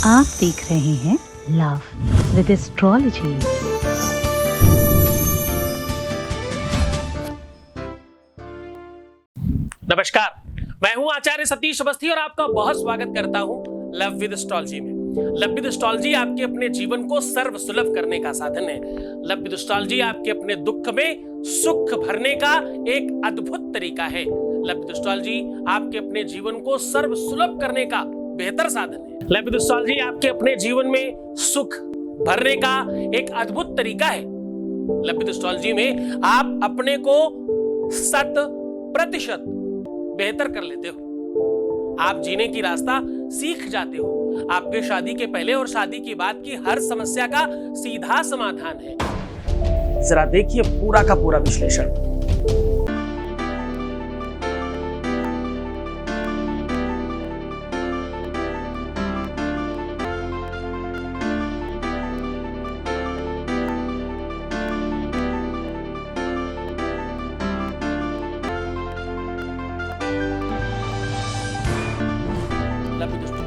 आप देख रहे हैं लव विद एस्ट्रोलॉजी। नमस्कार, मैं हूं आचार्य सतीश अवस्थी और आपका बहुत स्वागत करता हूं लव विद एस्ट्रोलॉजी में। लव विद एस्ट्रोलॉजी आपके अपने जीवन को सर्व सुलभ करने का साधन है। लव विद एस्ट्रोलॉजी आपके अपने दुख में सुख भरने का एक अद्भुत तरीका है। लव विद एस्ट्रोलॉजी आपके अपने जीवन को सर्व सुलभ करने का बेहतर साधन है। लव विद एस्ट्रोलॉजी आपके अपने जीवन में सुख भरने का एक अद्भुत तरीका है। लव विद एस्ट्रोलॉजी में आप अपने को 100% बेहतर कर लेते हो। आप जीने की रास्ता सीख जाते हो। आपके शादी के पहले और शादी के बाद की हर समस्या का सीधा समाधान है। जरा देखिए पूरा का पूरा विश्लेषण।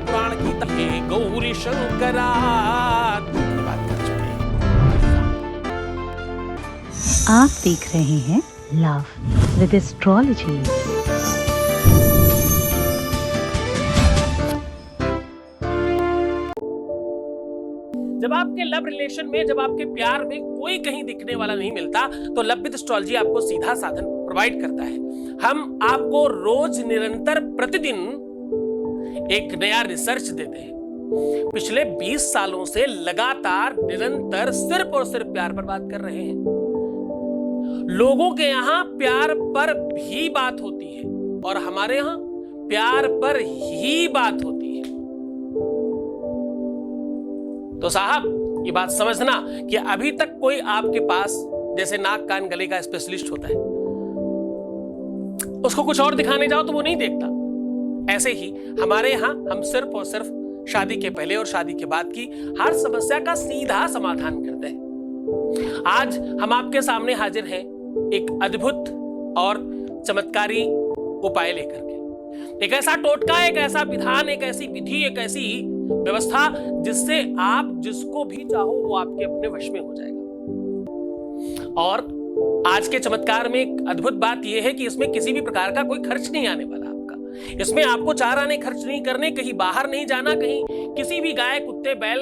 पुराण की तहे गौरी शंकरा बात कर चुके हैं। आप देख रहे हैं लव विद एस्ट्रोलॉजी। जब आपके लव रिलेशन में, जब आपके प्यार में कोई कहीं दिखने वाला नहीं मिलता, तो लव विद एस्ट्रोलॉजी आपको सीधा साधन प्रोवाइड करता है। हम आपको रोज निरंतर प्रतिदिन एक नया रिसर्च देते हैं। पिछले 20 सालों से लगातार निरंतर सिर्फ और सिर्फ प्यार पर बात कर रहे हैं। लोगों के यहाँ प्यार पर भी बात होती है और हमारे यहाँ प्यार पर ही बात होती है। तो साहब ये बात समझना कि अभी तक कोई आपके पास जैसे नाक कान गले का स्पेशलिस्ट होता है, उसको कुछ और दिखाने जाओ तो वो नहीं देखता। ऐसे ही हमारे यहाँ हम सिर्फ और सिर्फ शादी के पहले और शादी के बाद की हर समस्या का सीधा समाधान करते हैं। आज हम आपके सामने हाजिर हैं एक अद्भुत और चमत्कारी उपाय लेकर के। एक ऐसा टोटका, एक ऐसा विधान, एक ऐसी विधि, एक ऐसी व्यवस्था जिससे आप जिसको भी चाहो वो आपके अपने वश में हो जाएगा। और आज के चमत्कार में एक अद्भुत बात यह है कि इसमें किसी भी प्रकार का कोई खर्च नहीं आने वाला। इसमें आपको 4 आने खर्च नहीं करने, कहीं बाहर नहीं जाना, कहीं किसी भी गाय, कुत्ते, बैल,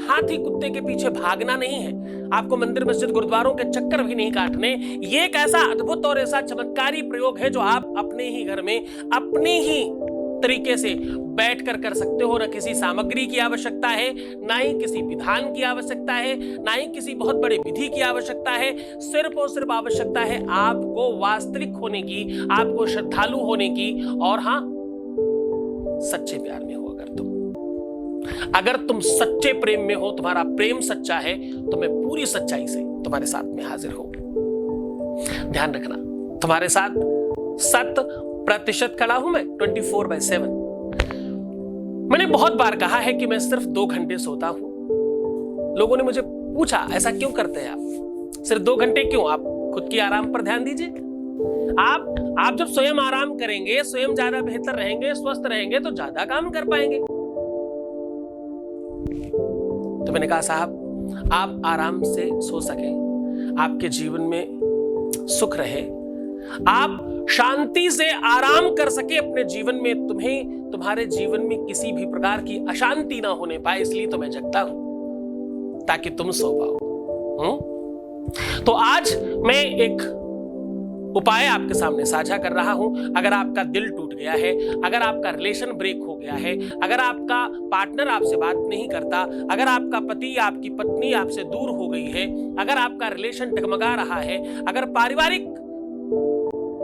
हाथी, कुत्ते के पीछे भागना नहीं है। आपको मंदिर, मस्जिद, गुरुद्वारों के चक्कर भी नहीं काटने। ये एक ऐसा अद्भुत और ऐसा चमत्कारी प्रयोग है जो आप अपने ही घर में अपने ही तरीके से बैठकर कर सकते हो। न किसी सामग्री की आवश्यकता है, ना ही किसी विधान की आवश्यकता है, ना ही किसी बहुत बड़े विधि की आवश्यकता है। सिर्फ और सिर्फ आवश्यकता है आपको वास्तविक होने की, आपको श्रद्धालु होने की, और हाँ, सच्चे प्यार में हो। अगर तुम सच्चे प्रेम में हो, तुम्हारा प्रेम सच्चा है, तो मैं पूरी सच्चाई से तुम्हारे साथ में हाजिर हूं। ध्यान रखना, तुम्हारे साथ 100% खड़ा हूं मैं 24/7। मैंने बहुत बार कहा है कि मैं सिर्फ 2 घंटे सोता हूं। लोगों ने मुझे पूछा ऐसा क्यों करते हैं आप, सिर्फ 2 घंटे क्यों? आप खुद की आराम पर ध्यान दीजिए। आप जब स्वयं आराम करेंगे, स्वयं ज्यादा बेहतर रहेंगे, स्वस्थ रहेंगे, तो ज्यादा काम कर पाएंगे। तो मैंने कहा साहब, आप आराम से सो सकें, आपके जीवन में सुख रहे, आप शांति से आराम कर सके अपने जीवन में, तुम्हारे जीवन में किसी भी प्रकार की अशांति ना होने पाए, इसलिए तो मैं जगता हूं ताकि तुम सो पाओ। तो आज मैं एक उपाय आपके सामने साझा कर रहा हूं। अगर आपका दिल टूट गया है, अगर आपका रिलेशन ब्रेक हो गया है, अगर आपका पार्टनर आपसे बात नहीं करता, अगर आपका पति, आपकी पत्नी आपसे दूर हो गई है, अगर आपका रिलेशन डगमगा रहा है, अगर पारिवारिक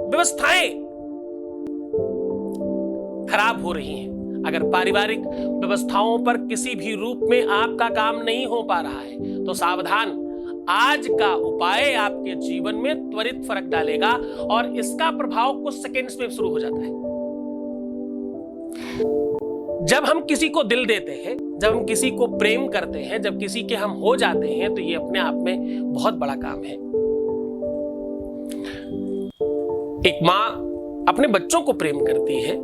व्यवस्थाएं खराब हो रही हैं, अगर पारिवारिक व्यवस्थाओं पर किसी भी रूप में आपका काम नहीं हो पा रहा है, तो सावधान, आज का उपाय आपके जीवन में त्वरित फर्क डालेगा और इसका प्रभाव कुछ सेकंड्स में शुरू हो जाता है। जब हम किसी को दिल देते हैं, जब हम किसी को प्रेम करते हैं, जब किसी के हम हो जाते हैं, तो ये अपने आप में बहुत बड़ा काम है। एक माँ अपने बच्चों को प्रेम करती है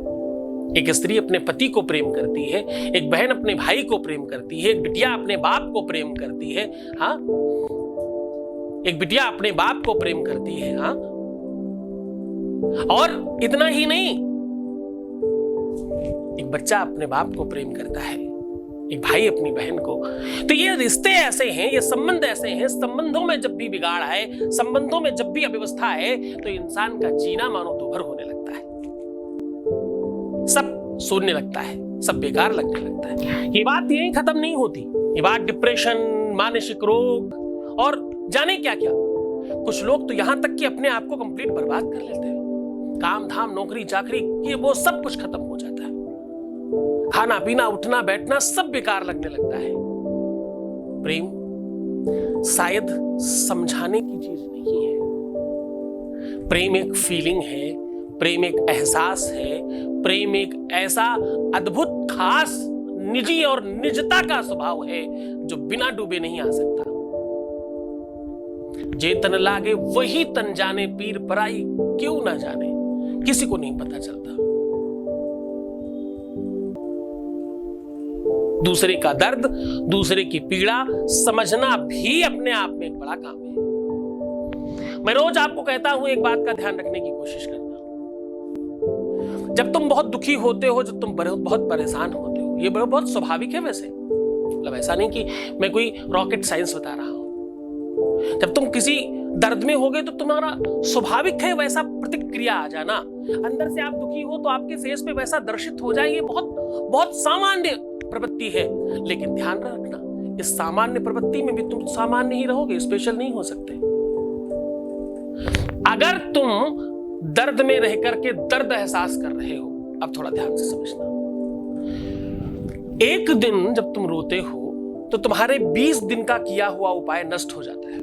एक स्त्री अपने पति को प्रेम करती है, एक बहन अपने भाई को प्रेम करती है, एक बिटिया अपने बाप को प्रेम करती है। हाँ, एक बिटिया अपने बाप को प्रेम करती है। हाँ, और इतना ही नहीं, एक बच्चा अपने बाप को प्रेम करता है, एक भाई अपनी बहन को। तो ये रिश्ते ऐसे हैं, ये संबंध ऐसे हैं, संबंधों में जब भी बिगाड़ आए, संबंधों में जब भी अव्यवस्था है, तो इंसान का जीना मानो दोभर होने लगता है, सब सोचने लगता है, सब बेकार लगने लगता है। ये बात यही खत्म नहीं होती, ये बात डिप्रेशन, मानसिक रोग और जाने क्या क्या। कुछ लोग तो यहां तक कि अपने आप को कंप्लीट बर्बाद कर लेते हैं। काम धाम, नौकरी चाकरी, ये वो सब कुछ खत्म हो जाता है। खाना पीना, उठना बैठना सब बेकार लगने लगता है। प्रेम शायद समझाने की चीज नहीं है। प्रेम एक फीलिंग है, प्रेम एक एहसास है, प्रेम एक ऐसा अद्भुत, खास, निजी और निजता का स्वभाव है जो बिना डूबे नहीं आ सकता। जे तन लागे वही तन जाने, पीर पराई क्यों ना जाने, किसी को नहीं पता चलता। दूसरे का दर्द, दूसरे की पीड़ा समझना भी अपने आप में एक बड़ा काम है। मैं रोज आपको कहता हूं, एक बात का ध्यान रखने की कोशिश करना। जब तुम बहुत दुखी होते हो, जब तुम बहुत परेशान होते हो, ये बहुत स्वाभाविक है। वैसे मतलब ऐसा नहीं कि मैं कोई रॉकेट साइंस बता रहा हूं। जब तुम किसी दर्द में होगे तो तुम्हारा स्वाभाविक है वैसा प्रतिक्रिया आ जाना। अंदर से आप दुखी हो तो आपके फेस पे वैसा दर्शित हो जाए, ये बहुत सामान्य प्रवृत्ति है। लेकिन ध्यान रखना, इस सामान्य प्रवृत्ति में भी तुम सामान्य ही रहोगे, स्पेशल नहीं हो सकते। अगर तुम दर्द में रह करके दर्द एहसास कर रहे हो, अब थोड़ा ध्यान से समझना। एक दिन जब तुम रोते हो तो तुम्हारे 20 दिन का किया हुआ उपाय नष्ट हो जाता है।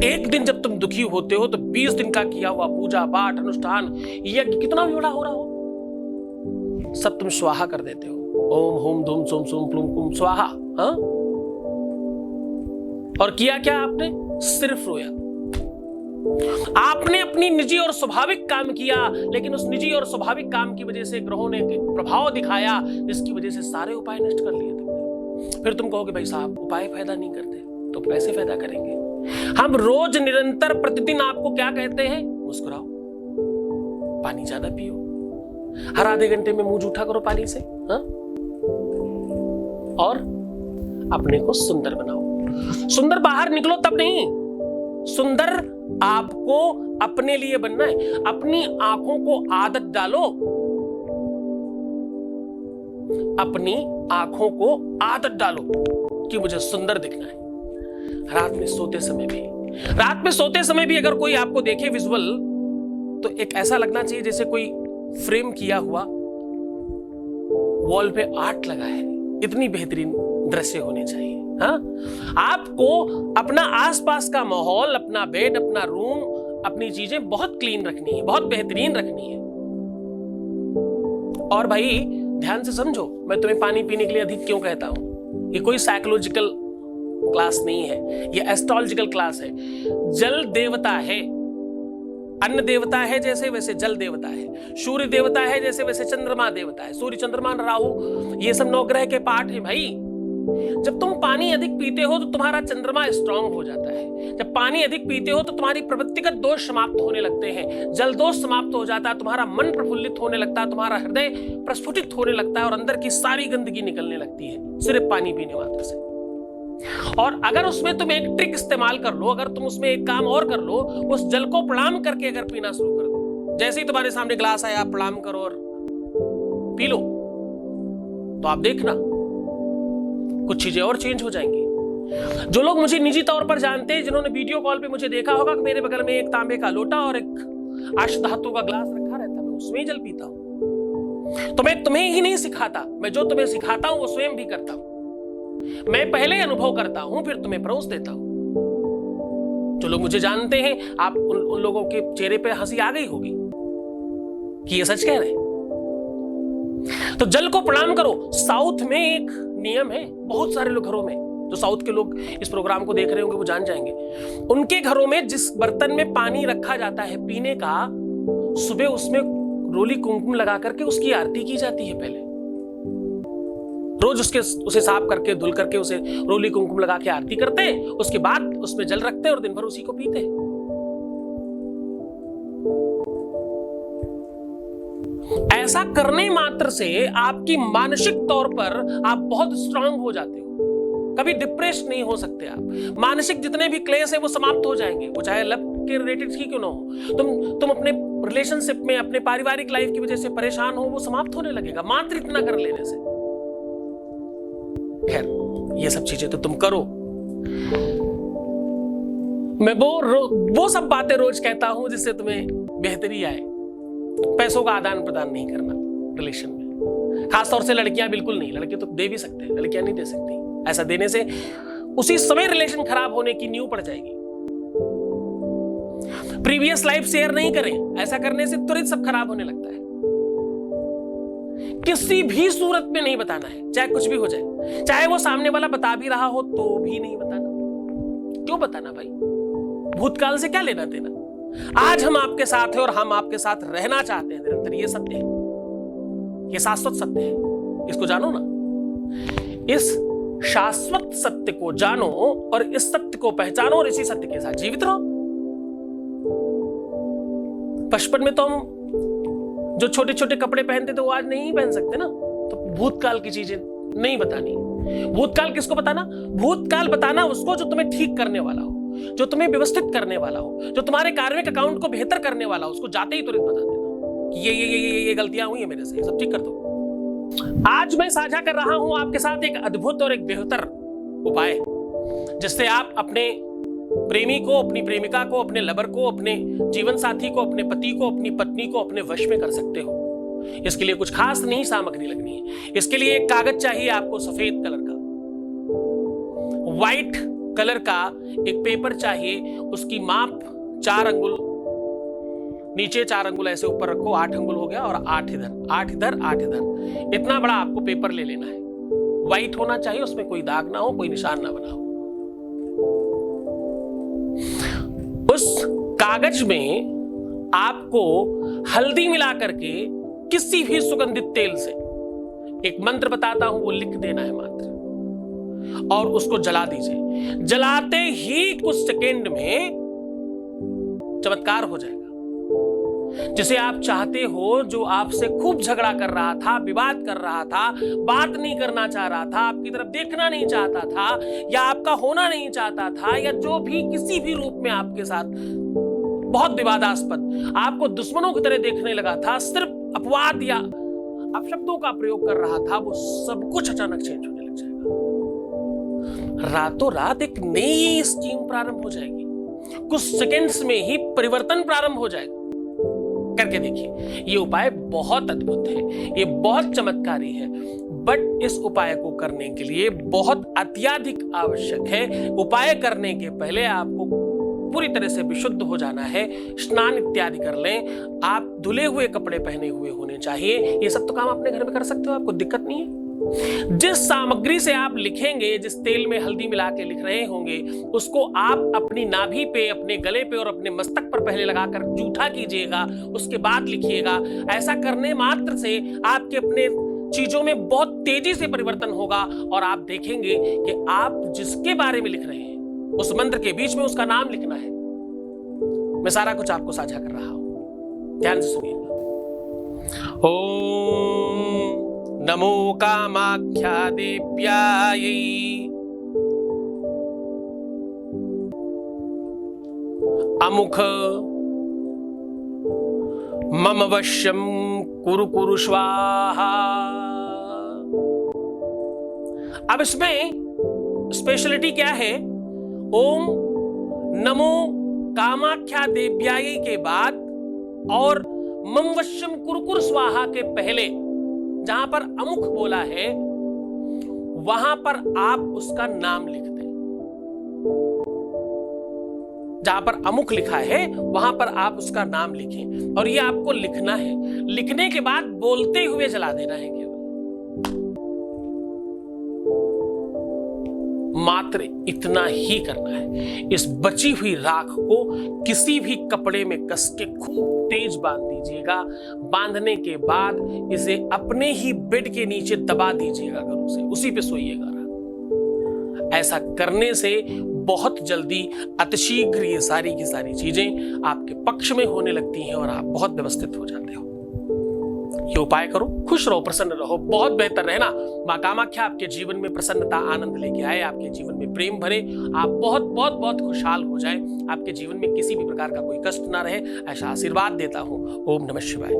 एक दिन जब तुम दुखी होते हो तो 20 दिन का किया हुआ पूजा पाठ, अनुष्ठान, यज्ञ कितना भी बड़ा हो रहा हो, सब तुम स्वाहा कर देते हो। ओम होम धूम सोम सोम प्लुम कुम स्वाहा। हाँ? और किया क्या आपने? सिर्फ रोया। आपने अपनी निजी और स्वाभाविक काम किया, लेकिन उस निजी और स्वाभाविक काम की वजह से ग्रहों ने प्रभाव दिखाया, जिसकी वजह से सारे उपाय नष्ट कर लिए तुमने। फिर तुम कहोगे भाई साहब उपाय फायदा नहीं करते, तो कैसे फायदा करेंगे? हम रोज निरंतर प्रतिदिन आपको क्या कहते हैं? मुस्कुराओ, पानी ज्यादा पियो, हर आधे घंटे में मुंह जूठा करो पानी से। हाँ? और अपने को सुंदर बनाओ। सुंदर बाहर निकलो तब नहीं, सुंदर आपको अपने लिए बनना है। अपनी आंखों को आदत डालो, अपनी आंखों को आदत डालो कि मुझे सुंदर दिखना है। रात में सोते समय भी अगर कोई आपको देखे विजुअल, तो एक ऐसा लगना चाहिए जैसे कोई फ्रेम किया हुआ वॉल पे आर्ट लगा है। इतनी बेहतरीन दृश्य होने चाहिए। हाँ? आपको अपना आसपास का माहौल, अपना बेड, अपना रूम, अपनी चीजें बहुत क्लीन रखनी है, बहुत बेहतरीन रखनी है। और भाई ध्यान से समझो, मैं तुम्हें पानी पीने के लिए अधिक क्यों कहता हूं। ये कोई साइकोलॉजिकल क्लास नहीं है, ये एस्ट्रोलॉजिकल क्लास है। जल देवता है, अन्न देवता है जैसे वैसे जल देवता है, सूर्य देवता है जैसे वैसे चंद्रमा देवता है। सूर्य, चंद्रमा, राहु, ये सब नवग्रह के पाठ है भाई। जब तुम पानी अधिक पीते हो तो तुम्हारा चंद्रमा स्ट्रांग हो जाता है। जब पानी अधिक पीते हो तो तुम्हारी प्रवृत्तिगत दोष समाप्त होने लगते हैं, जल दोष समाप्त हो जाता है, तुम्हारा मन प्रफुल्लित होने लगता है, तुम्हारा हृदय प्रस्फुटित होने लगता है और अंदर की सारी गंदगी निकलने लगती है सिर्फ पानी पीने मात्र से। और अगर उसमें तुम एक ट्रिक इस्तेमाल कर लो, अगर तुम उसमें एक काम और कर लो, उस जल को प्रणाम करके अगर पीना शुरू कर दो, जैसे ही तुम्हारे सामने ग्लास आया आप प्रणाम करो और पी लो, तो आप देखना कुछ चीजें और चेंज हो जाएंगी। जो लोग मुझे निजी तौर पर जानते हैं, जिन्होंने वीडियो कॉल पे मुझे देखा होगा, मेरे बगल में एक तांबे का लोटा और एक अष्टधातु का ग्लास रखा रहता है, मैं उसमें ही जल पीता हूं। तो मैं तुम्हें ही नहीं सिखाता, मैं जो तुम्हें सिखाता हूं वो स्वयं भी करता हूं। मैं पहले अनुभव करता हूं, फिर तुम्हें परोस देता हूं। जो लोग मुझे जानते हैं, आप उन लोगों के चेहरे पे हंसी आ गई होगी कि ये सच कह रहे हैं। तो जल को प्रणाम करो। साउथ में एक नियम है, बहुत सारे लोग घरों में, जो साउथ के लोग इस प्रोग्राम को देख रहे होंगे वो जान जाएंगे। उनके घरों में जिस बर्तन में पानी रखा जाता है पीने का, सुबह उसमें रोली कुमकुम लगा करके उसकी आरती की जाती है। पहले रोज उसे साफ करके धुल करके उसे रोली कुमकुम लगा के आरती करते हैं, उसके बाद उसमें जल रखते हैं और दिन भर उसी को पीते हैं। ऐसा करने मात्र से आपकी मानसिक तौर पर आप बहुत स्ट्रांग हो जाते हो, कभी डिप्रेस नहीं हो सकते आप। मानसिक जितने भी क्लेश है वो समाप्त हो जाएंगे, वो चाहे लव के रिलेटेड ही क्यों ना हो। तुम अपने रिलेशनशिप में, अपने पारिवारिक लाइफ की वजह से परेशान हो, वो समाप्त होने लगेगा मात्र इतना कर लेने से। खैर, ये सब चीजें तो तुम करो। मैं वो सब बातें रोज कहता हूं जिससे तुम्हें बेहतरी आए। पैसों का आदान प्रदान नहीं करना रिलेशन में, खासतौर से लड़कियां बिल्कुल नहीं। लड़के तो दे भी सकते हैं, लड़कियां नहीं दे सकती। ऐसा देने से उसी समय रिलेशन खराब होने की नींव पड़ जाएगी। प्रीवियस लाइफ शेयर नहीं करें, ऐसा करने से तुरंत सब खराब होने लगता है। किसी भी सूरत में नहीं बताना है, चाहे कुछ भी हो जाए। चाहे वो सामने वाला बता भी रहा हो तो भी नहीं बताना। क्यों बताना भाई? भूतकाल से क्या लेना देना? आज हम आपके साथ हैं और हम आपके साथ रहना चाहते हैं निरंतर। ये सत्य है, ये शाश्वत सत्य है, इसको जानो ना। इस शाश्वत सत्य को जानो और इस सत्य को पहचानो और इसी सत्य के साथ जीवित रहो। बचपन में तो हम जो छोटे छोटे कपड़े पहनते थे वो आज नहीं पहन सकते ना। तो भूतकाल की चीजें नहीं बतानी। भूतकाल किसको बताना? भूतकाल बताना उसको जो तुम्हें ठीक करने वाला हो, जो तुम्हें व्यवस्थित करने वाला हो, जो तुम्हारे कार्मिक अकाउंट को बेहतर करने वाला हो। उसको जाते ही तुरंत बता देना कि ये गलतियां हुई है मेरे से, सब ठीक कर दो। आज मैं साझा कर रहा हूं आपके साथ एक अद्भुत और एक बेहतर उपाय, जिससे आप अपने प्रेमी को, अपनी प्रेमिका को, अपने लवर को, अपने जीवन साथी को, अपने पति को, अपनी पत्नी को अपने वश में कर सकते हो। इसके लिए कुछ खास नहीं सामग्री लगनी है। इसके लिए एक कागज चाहिए आपको, सफेद कलर का, व्हाइट कलर का एक पेपर चाहिए। उसकी माप 4 अंगुल, नीचे 4 अंगुल ऐसे ऊपर रखो, 8 अंगुल हो गया, और 8 इधर, 8 इधर, 8 इधर। इतना बड़ा आपको पेपर ले लेना है। व्हाइट होना चाहिए, उसमें कोई दाग ना हो, कोई निशान ना बना हो। उस कागज में आपको हल्दी मिला करके किसी भी सुगंधित तेल से एक मंत्र बताता हूं, वो लिख देना है मात्र, और उसको जला दीजिए। जलाते ही कुछ सेकेंड में चमत्कार हो जाएगा। जिसे आप चाहते हो, जो आपसे खूब झगड़ा कर रहा था, विवाद कर रहा था, बात नहीं करना चाह रहा था, आपकी तरफ देखना नहीं चाहता था, या आपका होना नहीं चाहता था, या जो भी किसी भी रूप में आपके साथ बहुत विवादास्पद, आपको दुश्मनों की तरह देखने लगा था, सिर्फ अपवाद या अपशब्दों का प्रयोग कर रहा था, वो सब कुछ अचानक चेंज होने लग जाएगा। रातों रात एक नई स्कीम प्रारंभ हो जाएगी। कुछ सेकंड्स में ही परिवर्तन प्रारंभ हो जाएगा। करके देखिए, ये उपाय बहुत अद्भुत है, ये बहुत चमत्कारी है, बट इस उपाय को करने के लिए बहुत अत्यधिक आवश्यक है। उपाय करने के पहले आपको पूरी तरह से विशुद्ध हो जाना है, स्नान इत्यादि कर लें, आप धुले हुए कपड़े पहने हुए होने चाहिए। ये सब तो काम अपने घर में कर सकते हो, आपको दिक्कत नहीं है। जिस सामग्री से आप लिखेंगे, जिस तेल में हल्दी मिला के लिख रहे होंगे, उसको आप अपनी नाभि पे, अपने गले पे और अपने मस्तक पर पहले लगाकर जूठा कीजिएगा, उसके बाद लिखिएगा। ऐसा करने मात्र से आपके अपने चीजों में बहुत तेजी से परिवर्तन होगा, और आप देखेंगे कि आप जिसके बारे में लिख रहे हैं उस मंत्र के बीच में उसका नाम लिखना है। मैं सारा कुछ आपको साझा कर रहा हूं, ध्यान से सुनिएगा। ओम नमो कामाख्या देव्यायै अमुख मम वश्यम कुरु कुरु स्वाहा। अब इसमें स्पेशलिटी क्या है? ओम नमो कामाख्या देव्यायै के बाद और मम वश्यम कुरु कुरु स्वाहा के पहले जहां पर अमुख बोला है, वहां पर आप उसका नाम लिख दें। जहां पर अमुख लिखा है वहां पर आप उसका नाम लिखें, और ये आपको लिखना है। लिखने के बाद बोलते हुए जला देना है। केवल मात्र इतना ही करना है। इस बची हुई राख को किसी भी कपड़े में कस के खूब स्टेज बांध दीजिएगा। बांधने के बाद इसे अपने ही बेड के नीचे दबा दीजिएगा, अगर उसी पे सोइएगा। ऐसा करने से बहुत जल्दी अतिशीघ्र ये सारी की सारी चीजें आपके पक्ष में होने लगती हैं और आप बहुत व्यवस्थित हो जाते हो। ये उपाय करो, खुश रहो, प्रसन्न रहो, बहुत बेहतर रहना। मां कामाख्या आपके जीवन में प्रसन्नता, आनंद लेके आए, आपके जीवन में प्रेम भरे, आप बहुत बहुत बहुत खुशहाल हो जाए, आपके जीवन में किसी भी प्रकार का कोई कष्ट ना रहे, ऐसा आशीर्वाद देता हूं। ओम नमः शिवाय।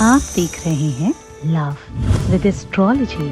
आप देख रहे हैं लव विद एस्ट्रोलॉजी।